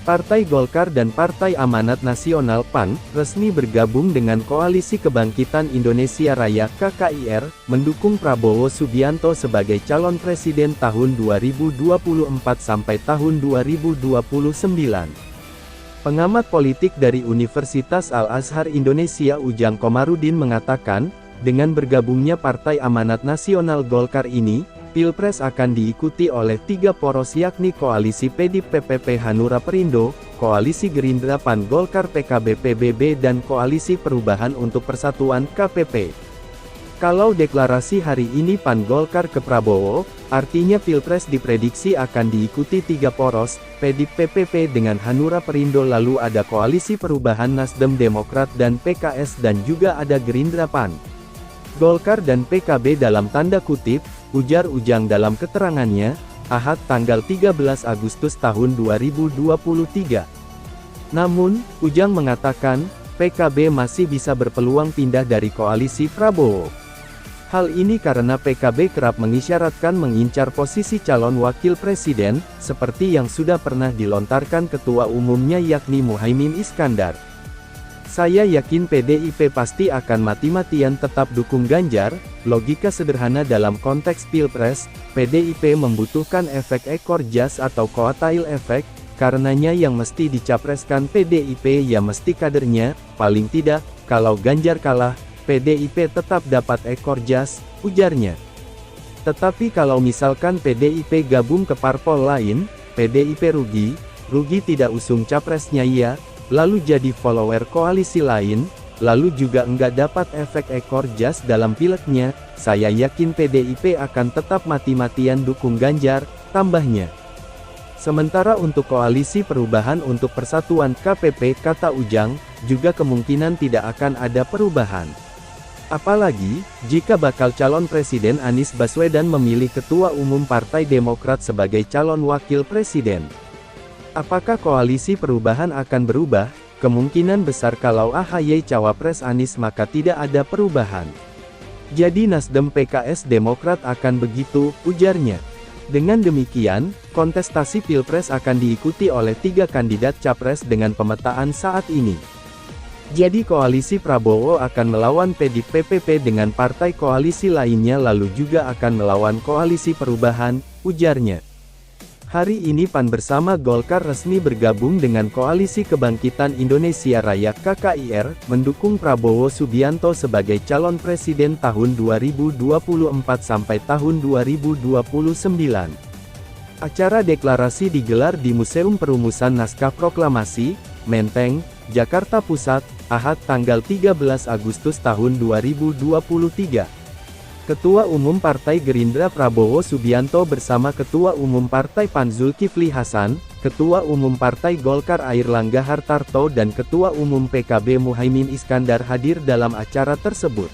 Partai Golkar dan Partai Amanat Nasional (PAN) resmi bergabung dengan Koalisi Kebangkitan Indonesia Raya (KKIR), mendukung Prabowo Subianto sebagai calon presiden tahun 2024 sampai tahun 2029. Pengamat politik dari Universitas Al-Azhar Indonesia Ujang Komarudin mengatakan, dengan bergabungnya Partai Amanat Nasional Golkar ini, Pilpres akan diikuti oleh 3 poros yakni Koalisi PDIP-PP Hanura Perindo, Koalisi Gerindra PAN Golkar PKB PBB dan Koalisi Perubahan untuk Persatuan KPP. Kalau deklarasi hari ini PAN Golkar ke Prabowo, artinya Pilpres diprediksi akan diikuti 3 poros, PDIP-PP dengan Hanura Perindo, lalu ada Koalisi Perubahan Nasdem Demokrat dan PKS dan juga ada Gerindra PAN. Golkar dan PKB dalam tanda kutip, ujar Ujang dalam keterangannya, Ahad tanggal 13 Agustus tahun 2023. Namun, Ujang mengatakan, PKB masih bisa berpeluang pindah dari koalisi Prabowo. Hal ini karena PKB kerap mengisyaratkan mengincar posisi calon wakil presiden, seperti yang sudah pernah dilontarkan ketua umumnya yakni Muhaimin Iskandar. Saya yakin PDIP pasti akan mati-matian tetap dukung Ganjar. Logika sederhana dalam konteks Pilpres, PDIP membutuhkan efek ekor jas atau koatail efek, karenanya yang mesti dicapreskan PDIP ya mesti kadernya, paling tidak, kalau Ganjar kalah, PDIP tetap dapat ekor jas, ujarnya. Tetapi kalau misalkan PDIP gabung ke parpol lain, PDIP rugi tidak usung capresnya ya, lalu jadi follower koalisi lain, lalu juga enggak dapat efek ekor jas dalam pileknya, saya yakin PDIP akan tetap mati-matian dukung Ganjar, tambahnya. Sementara untuk Koalisi Perubahan untuk Persatuan KPP, kata Ujang, juga kemungkinan tidak akan ada perubahan. Apalagi, jika bakal calon presiden Anies Baswedan memilih Ketua Umum Partai Demokrat sebagai calon wakil presiden. Apakah Koalisi Perubahan akan berubah? Kemungkinan besar kalau AHY cawapres Anies maka tidak ada perubahan. Jadi Nasdem PKS Demokrat akan begitu, ujarnya. Dengan demikian, kontestasi Pilpres akan diikuti oleh 3 kandidat capres dengan pemetaan saat ini. Jadi Koalisi Prabowo akan melawan PDIP-PP dengan partai koalisi lainnya lalu juga akan melawan Koalisi Perubahan, ujarnya. Hari ini PAN bersama Golkar resmi bergabung dengan Koalisi Kebangkitan Indonesia Raya (KKIR), mendukung Prabowo Subianto sebagai calon presiden tahun 2024 sampai tahun 2029. Acara deklarasi digelar di Museum Perumusan Naskah Proklamasi, Menteng, Jakarta Pusat, Ahad tanggal 13 Agustus tahun 2023. Ketua Umum Partai Gerindra Prabowo Subianto bersama Ketua Umum Partai PAN Zulkifli Hasan, Ketua Umum Partai Golkar Airlangga Hartarto dan Ketua Umum PKB Muhaimin Iskandar hadir dalam acara tersebut.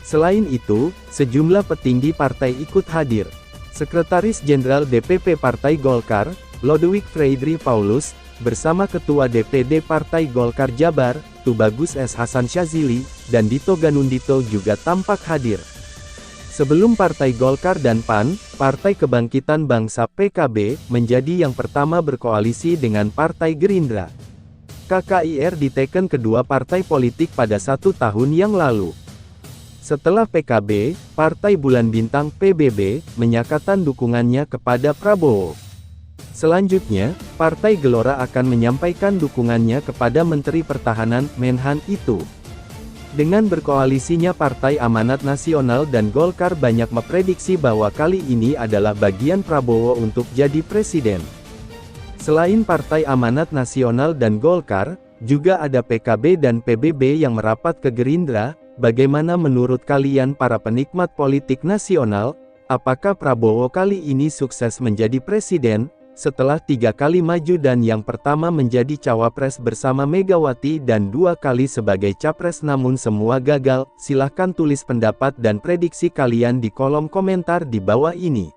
Selain itu, sejumlah petinggi partai ikut hadir. Sekretaris Jenderal DPP Partai Golkar, Lodewijk Freydri Paulus, bersama Ketua DPD Partai Golkar Jabar, Tubagus S. Hasan Syazili, dan Dito Ganundito juga tampak hadir. Sebelum Partai Golkar dan PAN, Partai Kebangkitan Bangsa PKB, menjadi yang pertama berkoalisi dengan Partai Gerindra. KKIR diteken kedua partai politik pada 1 tahun yang lalu. Setelah PKB, Partai Bulan Bintang PBB, menyatakan dukungannya kepada Prabowo. Selanjutnya, Partai Gelora akan menyampaikan dukungannya kepada Menteri Pertahanan, Menhan itu. Dengan berkoalisinya Partai Amanat Nasional dan Golkar banyak memprediksi bahwa kali ini adalah bagian Prabowo untuk jadi presiden. Selain Partai Amanat Nasional dan Golkar, juga ada PKB dan PBB yang merapat ke Gerindra. Bagaimana menurut kalian para penikmat politik nasional, apakah Prabowo kali ini sukses menjadi presiden? Setelah 3 kali maju dan yang pertama menjadi cawapres bersama Megawati dan 2 kali sebagai capres namun semua gagal, silahkan tulis pendapat dan prediksi kalian di kolom komentar di bawah ini.